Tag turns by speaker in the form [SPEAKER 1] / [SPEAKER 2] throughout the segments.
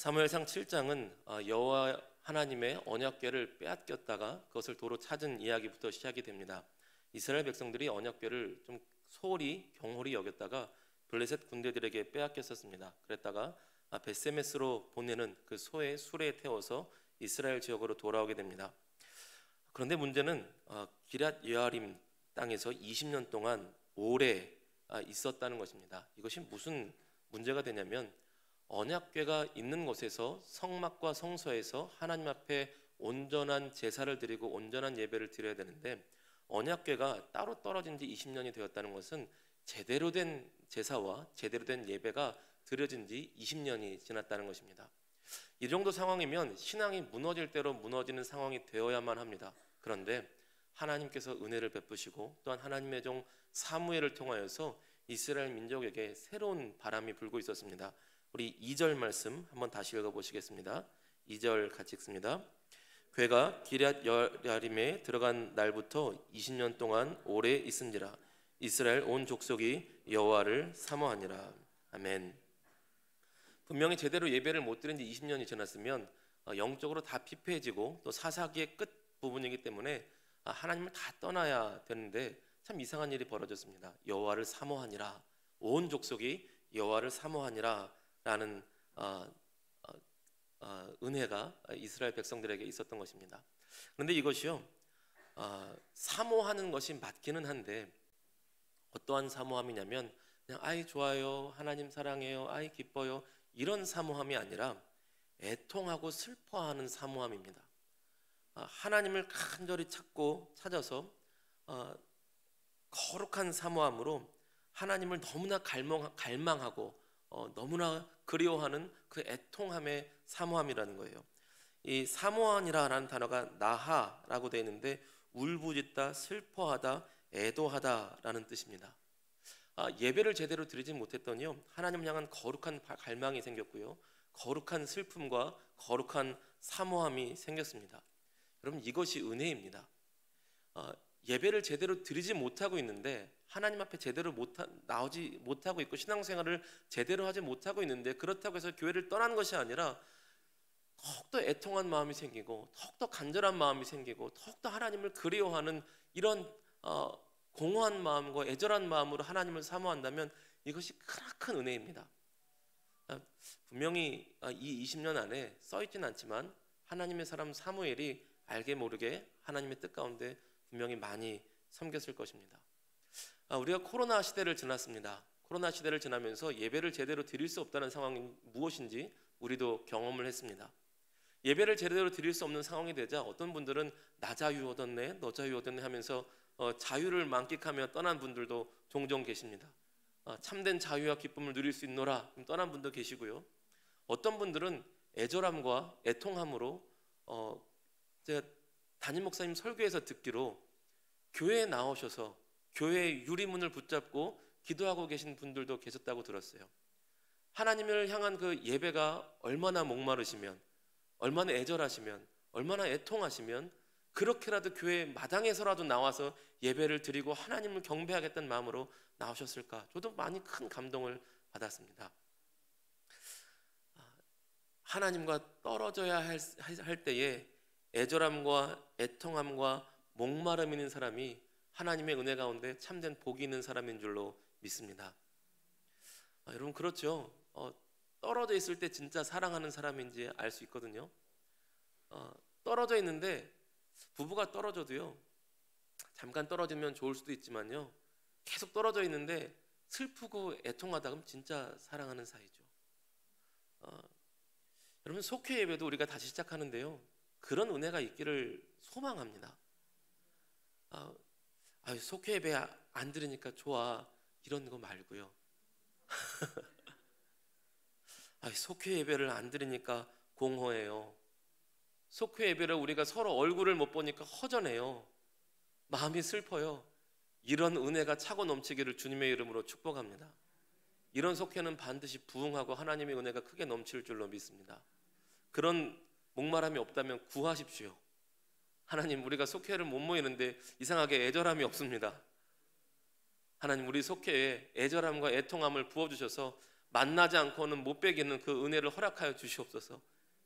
[SPEAKER 1] 사무엘상 7장은 여호와 하나님의 언약궤를 빼앗겼다가 그것을 도로 찾은 이야기부터 시작이 됩니다. 이스라엘 백성들이 언약궤를 좀 소홀히 경홀히 여겼다가 블레셋 군대들에게 빼앗겼었습니다. 그랬다가 벳세메스로 보내는 그 소의 수레에 태워서 이스라엘 지역으로 돌아오게 됩니다. 그런데 문제는 기럇 여아림 땅에서 20년 동안 오래 있었다는 것입니다. 이것이 무슨 문제가 되냐면 언약궤가 있는 곳에서 성막과 성소에서 하나님 앞에 온전한 제사를 드리고 온전한 예배를 드려야 되는데 언약궤가 따로 떨어진 지 20년이 되었다는 것은 제대로 된 제사와 제대로 된 예배가 드려진 지 20년이 지났다는 것입니다. 이 정도 상황이면 신앙이 무너질 대로 무너지는 상황이 되어야만 합니다. 그런데 하나님께서 은혜를 베푸시고 또한 하나님의 종 사무엘을 통하여서 이스라엘 민족에게 새로운 바람이 불고 있었습니다. 우리 2절 말씀 한번 다시 읽어보시겠습니다. 2절 같이 읽습니다. 궤가 기럇 여아림에 들어간 날부터 20년 동안 오래 있은지라 이스라엘 온 족속이 여호와를 사모하니라. 아멘. 분명히 제대로 예배를 못 드린 지 20년이 지났으면 영적으로 다 피폐해지고 또 사사기의 끝 부분이기 때문에 하나님을 다 떠나야 되는데 참 이상한 일이 벌어졌습니다. 여호와를 사모하니라, 온 족속이 여호와를 사모하니라 라는 은혜가 이스라엘 백성들에게 있었던 것입니다. 그런데 이것이요, 사모하는 것이 맞기는 한데 어떠한 사모함이냐면 그냥 아이 좋아요, 하나님 사랑해요, 아이 기뻐요, 이런 사모함이 아니라 애통하고 슬퍼하는 사모함입니다. 하나님을 간절히 찾아서 거룩한 사모함으로 하나님을 너무나 갈망하고 너무나 그리워하는 그 애통함의 사모함이라는 거예요. 이 사모하니라라는 단어가 나하라고 되어 있는데 울부짖다, 슬퍼하다, 애도하다라는 뜻입니다. 예배를 제대로 드리지 못했더니요, 하나님을 향한 거룩한 갈망이 생겼고요, 거룩한 슬픔과 거룩한 사모함이 생겼습니다. 여러분, 이것이 은혜입니다. 예배를 제대로 드리지 못하고 있는데 하나님 앞에 제대로 나오지 못하고 있고 신앙생활을 제대로 하지 못하고 있는데 그렇다고 해서 교회를 떠난 것이 아니라 더욱더 애통한 마음이 생기고 더욱더 간절한 마음이 생기고 더욱더 하나님을 그리워하는 이런 공허한 마음과 애절한 마음으로 하나님을 사모한다면 이것이 크나큰 은혜입니다. 분명히 이 20년 안에 써있진 않지만 하나님의 사람 사무엘이 알게 모르게 하나님의 뜻 가운데 분명히 많이 섬겼을 것입니다. 우리가 코로나 시대를 지났습니다. 코로나 시대를 지나면서 예배를 제대로 드릴 수 없다는 상황이 무엇인지 우리도 경험을 했습니다. 예배를 제대로 드릴 수 없는 상황이 되자 어떤 분들은 나 자유 얻었네, 너 자유 얻었네 하면서 자유를 만끽하며 떠난 분들도 종종 계십니다. 참된 자유와 기쁨을 누릴 수 있노라 떠난 분도 계시고요. 어떤 분들은 애절함과 애통함으로 제가 담임 목사님 설교에서 듣기로 교회에 나오셔서 교회의 유리문을 붙잡고 기도하고 계신 분들도 계셨다고 들었어요. 하나님을 향한 그 예배가 얼마나 목마르시면, 얼마나 애절하시면, 얼마나 애통하시면 그렇게라도 교회 마당에서라도 나와서 예배를 드리고 하나님을 경배하겠다는 마음으로 나오셨을까? 저도 많이 큰 감동을 받았습니다. 하나님과 떨어져야 할 때에 애절함과 애통함과 목마름 있는 사람이 하나님의 은혜 가운데 참된 복이 있는 사람인 줄로 믿습니다. 여러분, 그렇죠? 떨어져 있을 때 진짜 사랑하는 사람인지 알 수 있거든요. 떨어져 있는데 부부가 떨어져도요, 잠깐 떨어지면 좋을 수도 있지만요, 계속 떨어져 있는데 슬프고 애통하다 그러면 진짜 사랑하는 사이죠. 여러분, 속회 예배도 우리가 다시 시작하는데요, 그런 은혜가 있기를 소망합니다. 속회 예배 안 들으니까 좋아 이런 거 말고요. 속회 예배를 안 들으니까 공허해요. 속회 예배를 우리가 서로 얼굴을 못 보니까 허전해요. 마음이 슬퍼요. 이런 은혜가 차고 넘치기를 주님의 이름으로 축복합니다. 이런 속회는 반드시 부흥하고 하나님의 은혜가 크게 넘칠 줄로 믿습니다. 그런 목마름이 없다면 구하십시오. 하나님, 우리가 속회를 못 모이는데 이상하게 애절함이 없습니다. 하나님, 우리 속회에 애절함과 애통함을 부어주셔서 만나지 않고는 못 베기는 그 은혜를 허락하여 주시옵소서.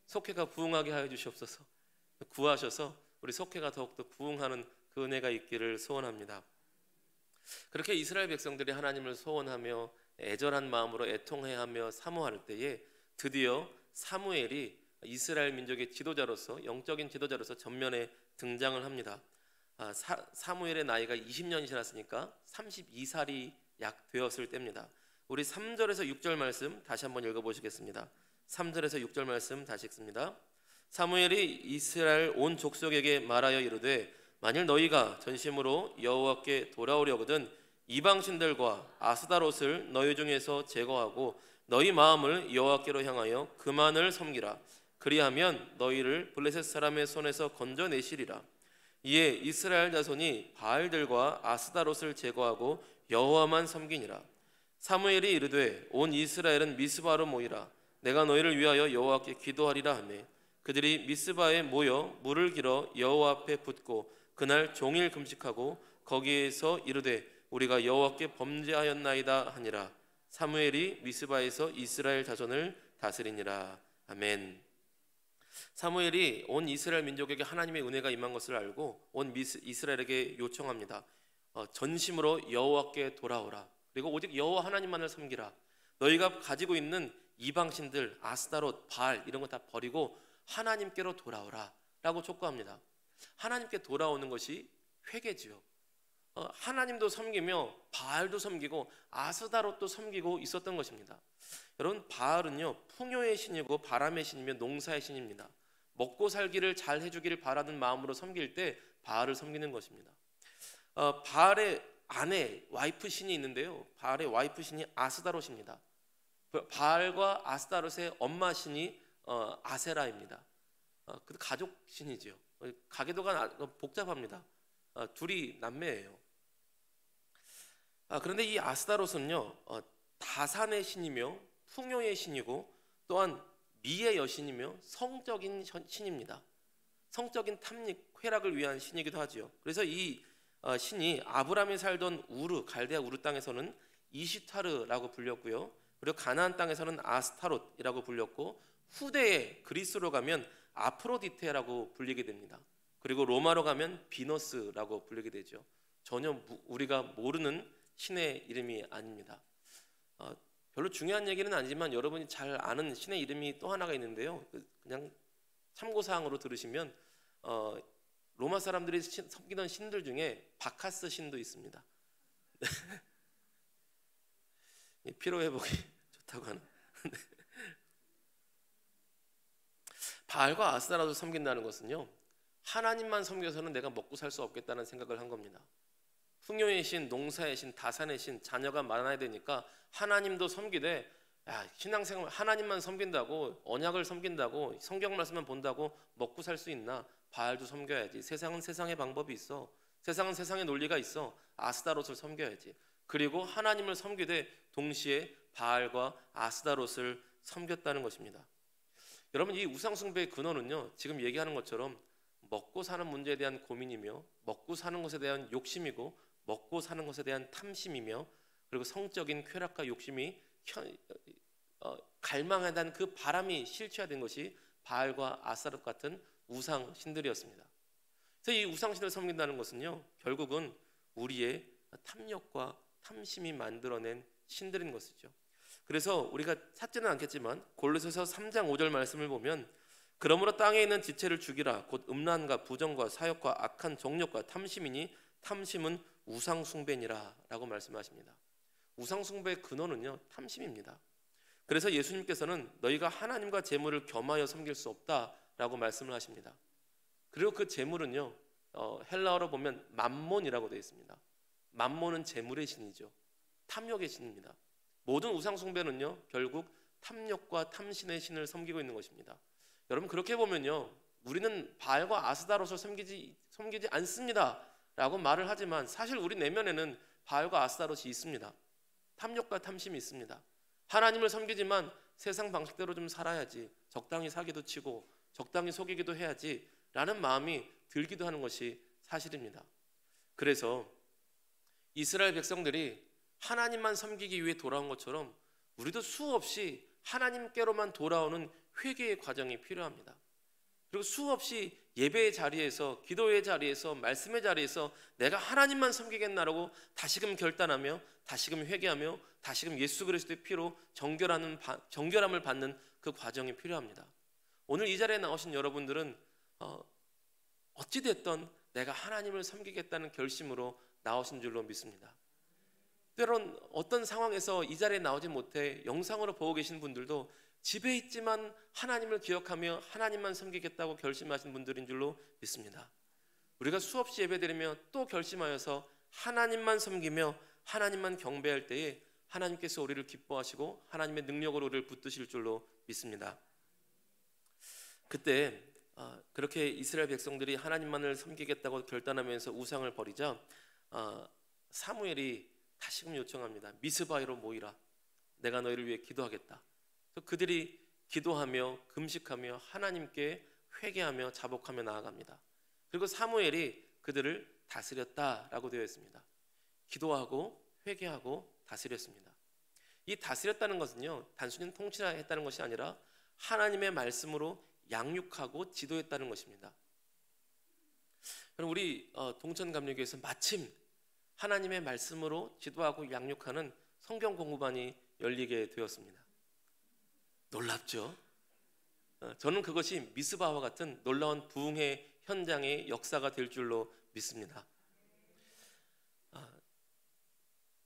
[SPEAKER 1] 속회가 부흥하게 하여 주시옵소서. 구하셔서 우리 속회가 더욱더 부흥하는 그 은혜가 있기를 소원합니다. 그렇게 이스라엘 백성들이 하나님을 소원하며 애절한 마음으로 애통해하며 사모할 때에 드디어 사무엘이 이스라엘 민족의 지도자로서, 영적인 지도자로서 전면에 등장을 합니다. 사무엘의 나이가 20년이 지났으니까 32살이 약 되었을 때입니다. 우리 3절에서 6절 말씀 다시 한번 읽어보시겠습니다. 3절에서 6절 말씀 다시 읽습니다. 사무엘이 이스라엘 온 족속에게 말하여 이르되 만일 너희가 전심으로 여호와께 돌아오려거든 이방신들과 아스다롯을 너희 중에서 제거하고 너희 마음을 여호와께로 향하여 그만을 섬기라. 그리하면 너희를 블레셋 사람의 손에서 건져내시리라. 이에 이스라엘 자손이 바알들과 아스다롯을 제거하고 여호와만 섬기니라. 사무엘이 이르되 온 이스라엘은 미스바로 모이라. 내가 너희를 위하여 여호와께 기도하리라 하매 그들이 미스바에 모여 물을 길어 여호와 앞에 붓고 그날 종일 금식하고 거기에서 이르되 우리가 여호와께 범죄하였나이다 하니라. 사무엘이 미스바에서 이스라엘 자손을 다스리니라. 아멘. 사무엘이 온 이스라엘 민족에게 하나님의 은혜가 임한 것을 알고 온 이스라엘에게 요청합니다. 전심으로 여호와께 돌아오라. 그리고 오직 여호와 하나님만을 섬기라. 너희가 가지고 있는 이방신들 아스다롯, 바알 이런 거 다 버리고 하나님께로 돌아오라 라고 촉구합니다. 하나님께 돌아오는 것이 회개지요. 하나님도 섬기며 바알도 섬기고 아스다롯도 섬기고 있었던 것입니다. 여러분, 바알은요 풍요의 신이고 바람의 신이며 농사의 신입니다. 먹고 살기를 잘 해주기를 바라는 마음으로 섬길 때 바알을 섬기는 것입니다. 바알의 아내 와이프 신이 있는데요, 바알의 와이프 신이 아스다롯입니다. 바알과 아스다롯의 엄마 신이 아세라입니다. 그 가족 신이지요. 가계도가 복잡합니다. 둘이 남매예요. 그런데 이 아스다롯은요 다산의 신이며 풍요의 신이고 또한 미의 여신이며 성적인 신입니다. 성적인 탐닉, 쾌락을 위한 신이기도 하지요. 그래서 이 신이 아브라함이 살던 우르, 갈대아 우르 땅에서는 이시타르라고 불렸고요. 그리고 가나안 땅에서는 아스타롯이라고 불렸고 후대에 그리스로 가면 아프로디테라고 불리게 됩니다. 그리고 로마로 가면 비너스라고 불리게 되죠. 전혀 우리가 모르는 신의 이름이 아닙니다. 별로 중요한 얘기는 아니지만 여러분이 잘 아는 신의 이름이 또 하나가 있는데요. 그냥 참고사항으로 들으시면 로마 사람들이 섬기던 신들 중에 바카스 신도 있습니다. 피로회복이 좋다고 하는. 바알과 아스타롯을 섬긴다는 것은요, 하나님만 섬겨서는 내가 먹고 살 수 없겠다는 생각을 한 겁니다. 풍요의 신, 농사의 신, 다산의 신, 자녀가 많아야 되니까 하나님도 섬기되, 신앙생활 하나님만 섬긴다고, 언약을 섬긴다고, 성경 말씀만 본다고 먹고 살 수 있나? 바알도 섬겨야지. 세상은 세상의 방법이 있어. 세상은 세상의 논리가 있어. 아스다롯을 섬겨야지. 그리고 하나님을 섬기되 동시에 바알과 아스다롯을 섬겼다는 것입니다. 여러분, 이 우상숭배의 근원은요, 지금 얘기하는 것처럼 먹고 사는 문제에 대한 고민이며 먹고 사는 것에 대한 욕심이고 먹고 사는 것에 대한 탐심이며 그리고 성적인 쾌락과 욕심이 갈망하던 그 바람이 실체화된 것이 바알과 아스타롯 같은 우상 신들이었습니다. 그래서 이 우상 신을 섬긴다는 것은요, 결국은 우리의 탐욕과 탐심이 만들어낸 신들인 것이죠. 그래서 우리가 찾지는 않겠지만 골로새서 3장 5절 말씀을 보면 그러므로 땅에 있는 지체를 죽이라. 곧 음란과 부정과 사욕과 악한 정욕과 탐심이니 탐심은 우상숭배니라 라고 말씀하십니다. 우상숭배의 근원은요, 탐심입니다. 그래서 예수님께서는 너희가 하나님과 재물을 겸하여 섬길 수 없다라고 말씀을 하십니다. 그리고 그 재물은요, 헬라어로 보면 맘몬이라고 되어 있습니다. 맘몬은 재물의 신이죠. 탐욕의 신입니다. 모든 우상숭배는요, 결국 탐욕과 탐심의 신을 섬기고 있는 것입니다. 여러분, 그렇게 보면요, 우리는 바알과 아스다롯을 섬기지 않습니다 라고 말을 하지만 사실 우리 내면에는 바알과 아스다롯이 있습니다. 탐욕과 탐심이 있습니다. 하나님을 섬기지만 세상 방식대로 좀 살아야지, 적당히 사기도 치고 적당히 속이기도 해야지 라는 마음이 들기도 하는 것이 사실입니다. 그래서 이스라엘 백성들이 하나님만 섬기기 위해 돌아온 것처럼 우리도 수없이 하나님께로만 돌아오는 회개의 과정이 필요합니다. 그리고 수없이 예배의 자리에서, 기도의 자리에서, 말씀의 자리에서 내가 하나님만 섬기겠나라고 다시금 결단하며 다시금 회개하며 다시금 예수 그리스도의 피로 정결함을 받는 그 과정이 필요합니다. 오늘 이 자리에 나오신 여러분들은 어찌됐든 내가 하나님을 섬기겠다는 결심으로 나오신 줄로 믿습니다. 때론 어떤 상황에서 이 자리에 나오지 못해 영상으로 보고 계신 분들도 집에 있지만 하나님을 기억하며 하나님만 섬기겠다고 결심하신 분들인 줄로 믿습니다. 우리가 수없이 예배드리며 또 결심하여서 하나님만 섬기며 하나님만 경배할 때에 하나님께서 우리를 기뻐하시고 하나님의 능력으로 우리를 붙드실 줄로 믿습니다. 그때 그렇게 이스라엘 백성들이 하나님만을 섬기겠다고 결단하면서 우상을 버리자 사무엘이 다시금 요청합니다. 미스바에로 모이라. 내가 너희를 위해 기도하겠다. 그들이 기도하며 금식하며 하나님께 회개하며 자복하며 나아갑니다. 그리고 사무엘이 그들을 다스렸다라고 되어 있습니다. 기도하고 회개하고 다스렸습니다. 이 다스렸다는 것은요, 단순히 통치했다는 것이 아니라 하나님의 말씀으로 양육하고 지도했다는 것입니다. 우리 동천감리교회에서 마침 하나님의 말씀으로 지도하고 양육하는 성경 공부반이 열리게 되었습니다. 놀랍죠? 저는 그것이 미스바와 같은 놀라운 부흥의 현장의 역사가 될 줄로 믿습니다.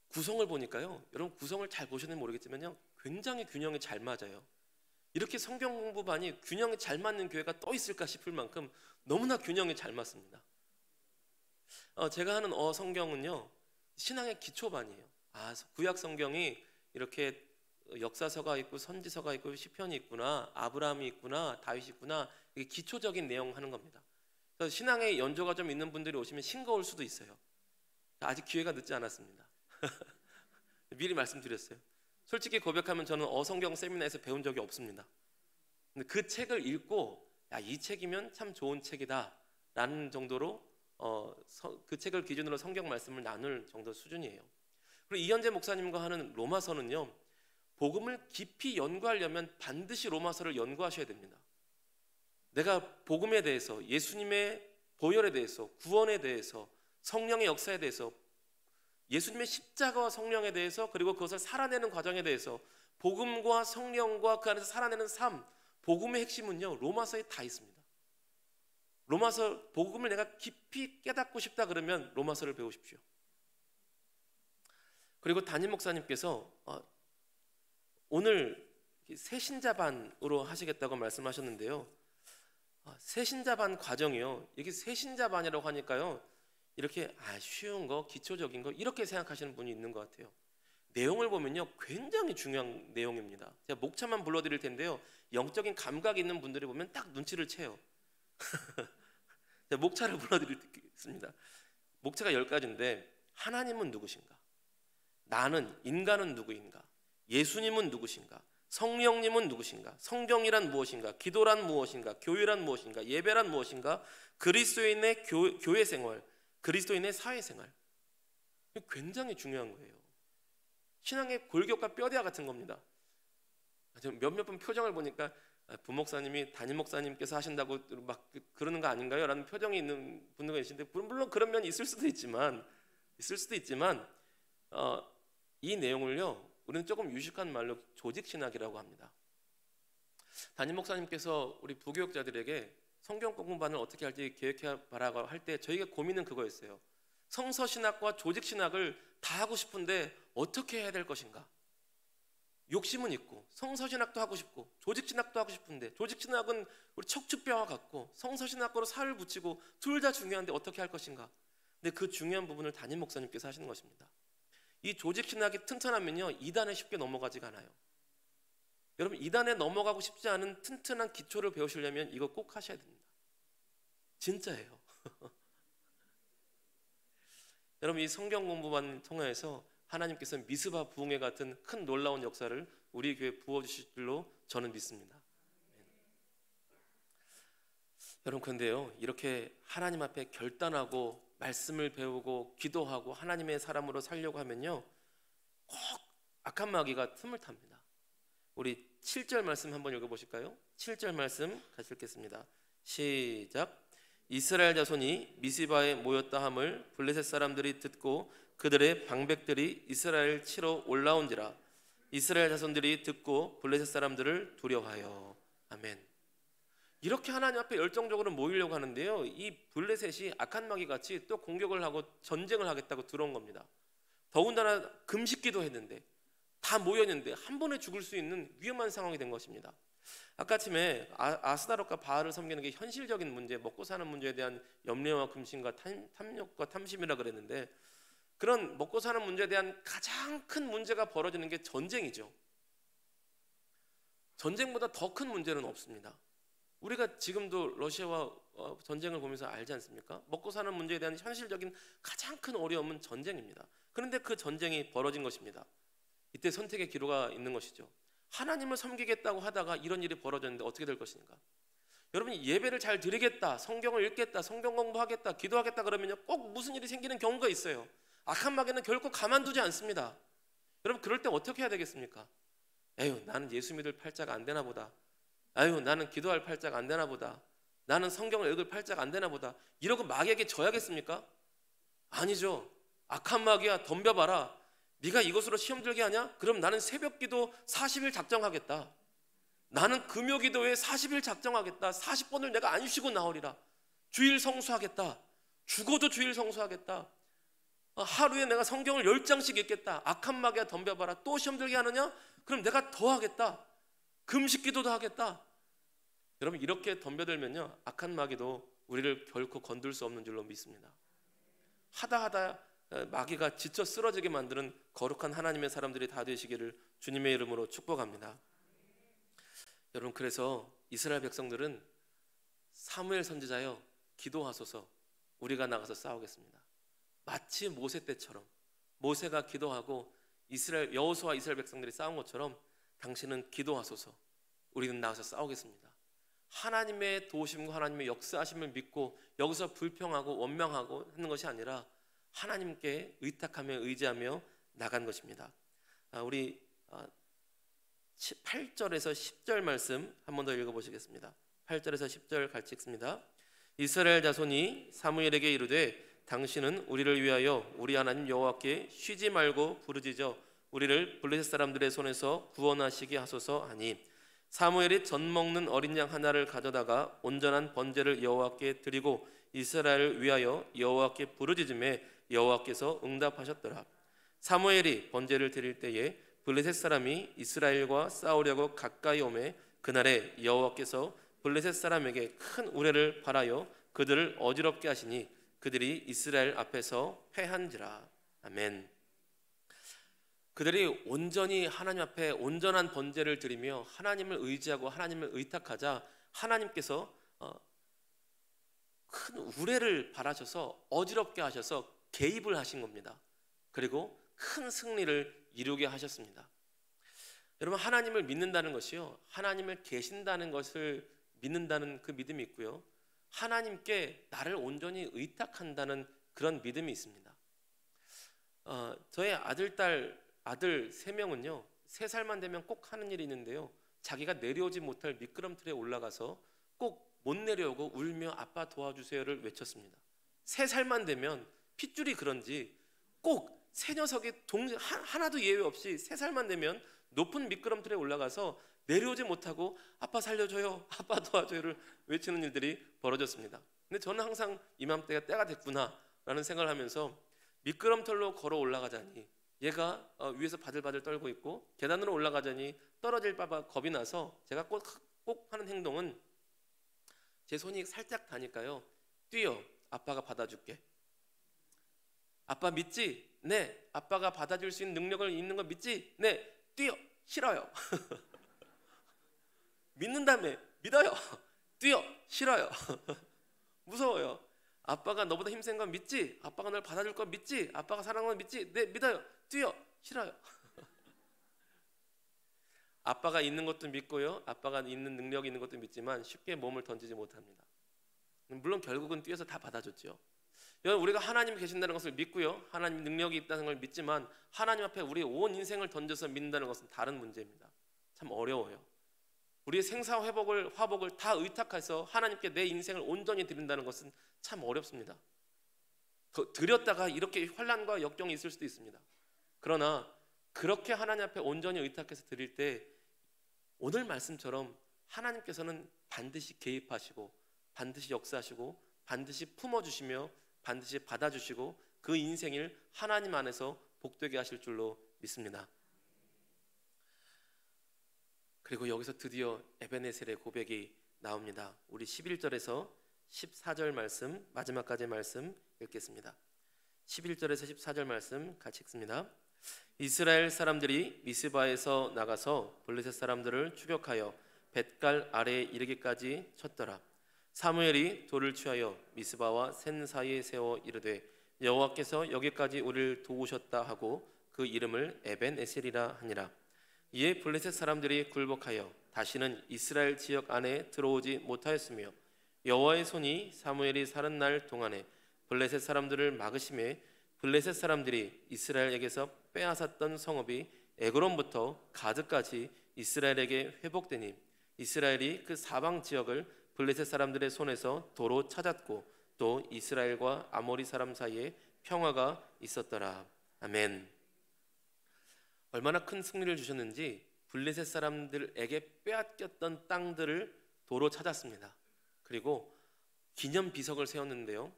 [SPEAKER 1] 구성을 보니까요, 여러분 구성을 잘 보셨는지 모르겠지만요, 굉장히 균형이 잘 맞아요. 이렇게 성경 공부반이 균형이 잘 맞는 교회가 또 있을까 싶을 만큼 너무나 균형이 잘 맞습니다. 제가 하는 성경은요, 신앙의 기초반이에요. 구약 성경이 이렇게 역사서가 있고 선지서가 있고 시편이 있구나, 아브라함이 있구나, 다윗이 있구나, 이게 기초적인 내용 하는 겁니다. 그래서 신앙의 연조가 좀 있는 분들이 오시면 싱거울 수도 있어요. 아직 기회가 늦지 않았습니다. 미리 말씀드렸어요. 솔직히 고백하면 저는 어성경 세미나에서 배운 적이 없습니다. 근데 그 책을 읽고 이 책이면 참 좋은 책이다 라는 정도로 그 책을 기준으로 성경 말씀을 나눌 정도 수준이에요. 그리고 이현재 목사님과 하는 로마서는요, 복음을 깊이 연구하려면 반드시 로마서를 연구하셔야 됩니다. 내가 복음에 대해서, 예수님의 보혈에 대해서, 구원에 대해서, 성령의 역사에 대해서, 예수님의 십자가와 성령에 대해서, 그리고 그것을 살아내는 과정에 대해서, 복음과 성령과 그 안에서 살아내는 삶, 복음의 핵심은요, 로마서에 다 있습니다. 로마서 복음을 내가 깊이 깨닫고 싶다 그러면 로마서를 배우십시오. 그리고 담임 목사님께서 오늘 새신자반으로 하시겠다고 말씀하셨는데요, 새신자반 과정이요, 이게 새신자반이라고 하니까요, 이렇게 쉬운 거, 기초적인 거 이렇게 생각하시는 분이 있는 것 같아요. 내용을 보면요, 굉장히 중요한 내용입니다. 제가 목차만 불러드릴 텐데요, 영적인 감각이 있는 분들이 보면 딱 눈치를 채요. 목차를 불러드리겠습니다. 목차가 10가지인데 하나님은 누구신가? 나는, 인간은 누구인가? 예수님은 누구신가? 성령님은 누구신가? 성경이란 무엇인가? 기도란 무엇인가? 교회란 무엇인가? 예배란 무엇인가? 그리스도인의 교회 생활, 그리스도인의 사회생활, 굉장히 중요한 거예요. 신앙의 골격과 뼈대와 같은 겁니다. 몇몇 분 표정을 보니까 부목사님이 담임 목사님께서 하신다고 막 그러는 거 아닌가요? 라는 표정이 있는 분들이 계신데, 물론 그런 면이 있을 수도 있지만 이 내용을요, 우리는 조금 유식한 말로 조직신학이라고 합니다. 담임 목사님께서 우리 부교육자들에게 성경 공부반을 어떻게 할지 계획해봐라고 할 때 저희가 고민은 그거였어요. 성서신학과 조직신학을 다 하고 싶은데 어떻게 해야 될 것인가? 욕심은 있고 성서신학도 하고 싶고 조직신학도 하고 싶은데, 조직신학은 우리 척추뼈와 같고 성서신학으로 살을 붙이고 둘 다 중요한데 어떻게 할 것인가? 근데 그 중요한 부분을 담임 목사님께서 하시는 것입니다. 이 조직신학이 튼튼하면요, 2단에 쉽게 넘어가지가 않아요. 여러분, 2단에 넘어가고 싶지 않은 튼튼한 기초를 배우시려면 이거 꼭 하셔야 됩니다. 진짜예요. 여러분, 이 성경 공부만 통해서 하나님께서 미스바 부흥회 같은 큰 놀라운 역사를 우리 교회에 부어주실 줄로 저는 믿습니다. 여러분, 그런데요, 이렇게 하나님 앞에 결단하고 말씀을 배우고 기도하고 하나님의 사람으로 살려고 하면요, 꼭 악한 마귀가 틈을 탑니다. 우리 7절 말씀 한번 읽어보실까요? 7절 말씀 같이 읽겠습니다. 시작. 이스라엘 자손이 미스바에 모였다 함을 블레셋 사람들이 듣고 그들의 방백들이 이스라엘 치러 올라온지라. 이스라엘 자손들이 듣고 블레셋 사람들을 두려워하여. 아멘. 이렇게 하나님 앞에 열정적으로 모이려고 하는데요, 이 블레셋이 악한 마귀 같이 또 공격을 하고 전쟁을 하겠다고 들어온 겁니다. 더군다나 금식기도 했는데, 다 모였는데 한 번에 죽을 수 있는 위험한 상황이 된 것입니다. 아까 아침에 아스타롯과 바알을 섬기는 게 현실적인 문제, 먹고 사는 문제에 대한 염려와 금신과 탐욕과 탐심이라 그랬는데, 그런 먹고 사는 문제에 대한 가장 큰 문제가 벌어지는 게 전쟁이죠. 전쟁보다 더 큰 문제는 없습니다. 우리가 지금도 러시아와 전쟁을 보면서 알지 않습니까? 먹고 사는 문제에 대한 현실적인 가장 큰 어려움은 전쟁입니다. 그런데 그 전쟁이 벌어진 것입니다. 이때 선택의 기로가 있는 것이죠. 하나님을 섬기겠다고 하다가 이런 일이 벌어졌는데 어떻게 될 것인가? 여러분이 예배를 잘 드리겠다, 성경을 읽겠다, 성경 공부하겠다, 기도하겠다 그러면요, 꼭 무슨 일이 생기는 경우가 있어요. 악한 마귀는 결코 가만두지 않습니다. 여러분, 그럴 때 어떻게 해야 되겠습니까? 에휴, 나는 예수 믿을 팔자가 안 되나 보다. 아유, 나는 기도할 팔자가 안 되나 보다. 나는 성경을 읽을 팔자가 안 되나 보다. 이러고 마귀에게 져야겠습니까? 아니죠. 악한 마귀야, 덤벼봐라. 네가 이것으로 시험 들게 하냐? 그럼 나는 새벽 기도 40일 작정하겠다. 나는 금요 기도에 40일 작정하겠다. 40번을 내가 안 쉬고 나오리라. 주일 성수하겠다. 죽어도 주일 성수하겠다. 하루에 내가 성경을 10장씩 읽겠다. 악한 마귀야, 덤벼봐라. 또 시험 들게 하느냐? 그럼 내가 더 하겠다. 금식 기도도 하겠다. 여러분, 이렇게 덤벼들면요, 악한 마귀도 우리를 결코 건들 수 없는 줄로 믿습니다. 하다 마귀가 지쳐 쓰러지게 만드는 거룩한 하나님의 사람들이 다 되시기를 주님의 이름으로 축복합니다. 여러분, 그래서 이스라엘 백성들은 사무엘 선지자여, 기도하소서, 우리가 나가서 싸우겠습니다. 마치 모세 때처럼 모세가 기도하고 여호수아와 이스라엘 백성들이 싸운 것처럼 당신은 기도하소서, 우리는 나가서 싸우겠습니다. 하나님의 도우심과 하나님의 역사하심을 믿고 여기서 불평하고 원망하고 하는 것이 아니라 하나님께 의탁하며 의지하며 나간 것입니다. 우리 8절에서 10절 말씀 한 번 더 읽어보시겠습니다. 8절에서 10절 같이 읽습니다. 이스라엘 자손이 사무엘에게 이르되 당신은 우리를 위하여 우리 하나님 여호와께 쉬지 말고 부르짖어 우리를 블레셋 사람들의 손에서 구원하시게 하소서 하니, 사무엘이 젖 먹는 어린 양 하나를 가져다가 온전한 번제를 여호와께 드리고 이스라엘을 위하여 여호와께 부르짖음에 여호와께서 응답하셨더라. 사무엘이 번제를 드릴 때에 블레셋 사람이 이스라엘과 싸우려고 가까이 오매 그날에 여호와께서 블레셋 사람에게 큰 우레를 발하여 그들을 어지럽게 하시니 그들이 이스라엘 앞에서 패한지라. 아멘. 그들이 온전히 하나님 앞에 온전한 번제를 드리며 하나님을 의지하고 하나님을 의탁하자 하나님께서 큰 우레를 바라셔서 어지럽게 하셔서 개입을 하신 겁니다. 그리고 큰 승리를 이루게 하셨습니다. 여러분, 하나님을 믿는다는 것이요, 하나님을 계신다는 것을 믿는다는 그 믿음이 있고요, 하나님께 나를 온전히 의탁한다는 그런 믿음이 있습니다. 저의 아들 3명은요 3살만 되면 꼭 하는 일이 있는데요, 자기가 내려오지 못할 미끄럼틀에 올라가서 꼭 못 내려오고 울며 아빠 도와주세요를 외쳤습니다. 3살만 되면 핏줄이 그런지 꼭 세 녀석이 하나도 예외 없이 3살만 되면 높은 미끄럼틀에 올라가서 내려오지 못하고 아빠 살려줘요, 아빠 도와줘요를 외치는 일들이 벌어졌습니다. 근데 저는 항상 이맘때가 때가 됐구나 라는 생각을 하면서 미끄럼틀로 걸어 올라가자니 얘가 위에서 바들바들 떨고 있고 계단으로 올라가자니 떨어질까 겁이 나서 제가 꼭 하는 행동은 제 손이 살짝 닿으니까요, 뛰어, 아빠가 받아줄게. 아빠 믿지? 네. 아빠가 받아줄 수 있는 능력을 있는 거 믿지? 네. 뛰어. 싫어요. 믿는다며. 믿어요. 뛰어. 싫어요. 무서워요. 아빠가 너보다 힘센 건 믿지? 아빠가 널 받아줄 건 믿지? 아빠가 사랑하는 건 믿지? 네. 믿어요. 뛰어. 싫어요. 아빠가 있는 것도 믿고요, 아빠가 있는 능력이 있는 것도 믿지만 쉽게 몸을 던지지 못합니다. 물론 결국은 뛰어서 다 받아줬죠. 여러분, 우리가 하나님이 계신다는 것을 믿고요, 하나님 능력이 있다는 걸 믿지만 하나님 앞에 우리 온 인생을 던져서 믿는다는 것은 다른 문제입니다. 참 어려워요. 우리의 생사 화복을 다 의탁해서 하나님께 내 인생을 온전히 드린다는 것은 참 어렵습니다. 드렸다가 이렇게 환난과 역경이 있을 수도 있습니다. 그러나 그렇게 하나님 앞에 온전히 의탁해서 드릴 때 오늘 말씀처럼 하나님께서는 반드시 개입하시고 반드시 역사하시고 반드시 품어주시며 반드시 받아주시고 그 인생을 하나님 안에서 복되게 하실 줄로 믿습니다. 그리고 여기서 드디어 에베네셀의 고백이 나옵니다. 우리 11절에서 14절 말씀, 마지막까지 말씀 읽겠습니다. 11절에서 14절 말씀 같이 읽습니다. 이스라엘 사람들이 미스바에서 나가서 블레셋 사람들을 추격하여 벳갈 아래에 이르기까지 쳤더라. 사무엘이 돌을 취하여 미스바와 센 사이에 세워 이르되 여호와께서 여기까지 우리를 도우셨다 하고 그 이름을 에벤에셀이라 하니라. 이에 블레셋 사람들이 굴복하여 다시는 이스라엘 지역 안에 들어오지 못하였으며 여호와의 손이 사무엘이 사는 날 동안에 블레셋 사람들을 막으심에 블레셋 사람들이 이스라엘에게서 빼앗았던 성읍이 에그론부터 가드까지 이스라엘에게 회복되니 이스라엘이 그 사방 지역을 블레셋 사람들의 손에서 도로 찾았고 또 이스라엘과 아모리 사람 사이에 평화가 있었더라. 아멘. 얼마나 큰 승리를 주셨는지 블레셋 사람들에게 빼앗겼던 땅들을 도로 찾았습니다. 그리고 기념 비석을 세웠는데요.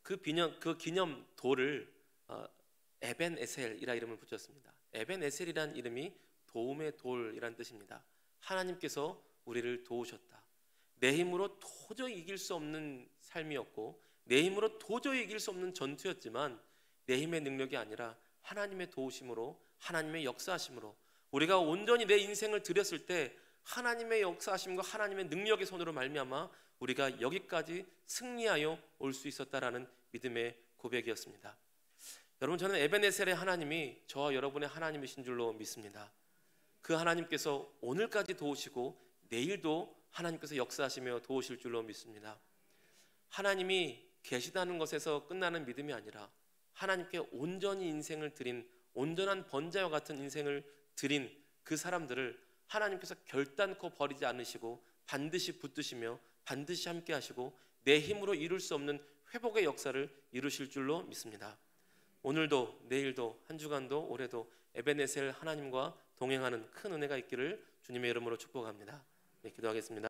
[SPEAKER 1] 그 기념 돌을 에벤에셀이라 이름을 붙였습니다. 에벤에셀이란 이름이 도움의 돌이란 뜻입니다. 하나님께서 우리를 도우셨다. 내 힘으로 도저히 이길 수 없는 삶이었고 내 힘으로 도저히 이길 수 없는 전투였지만 내 힘의 능력이 아니라 하나님의 도우심으로 하나님의 역사하심으로 우리가 온전히 내 인생을 드렸을 때 하나님의 역사하심과 하나님의 능력의 손으로 말미암아 우리가 여기까지 승리하여 올 수 있었다라는 믿음의 고백이었습니다. 여러분, 저는 에베네셀의 하나님이 저와 여러분의 하나님이신 줄로 믿습니다. 그 하나님께서 오늘까지 도우시고 내일도 하나님께서 역사하시며 도우실 줄로 믿습니다. 하나님이 계시다는 것에서 끝나는 믿음이 아니라 하나님께 온전히 인생을 드린 온전한 번제와 같은 인생을 드린 그 사람들을 하나님께서 결단코 버리지 않으시고 반드시 붙드시며 반드시 함께 하시고 내 힘으로 이룰 수 없는 회복의 역사를 이루실 줄로 믿습니다. 오늘도 내일도 한 주간도 올해도 에베네셀 하나님과 동행하는 큰 은혜가 있기를 주님의 이름으로 축복합니다. 네, 기도하겠습니다.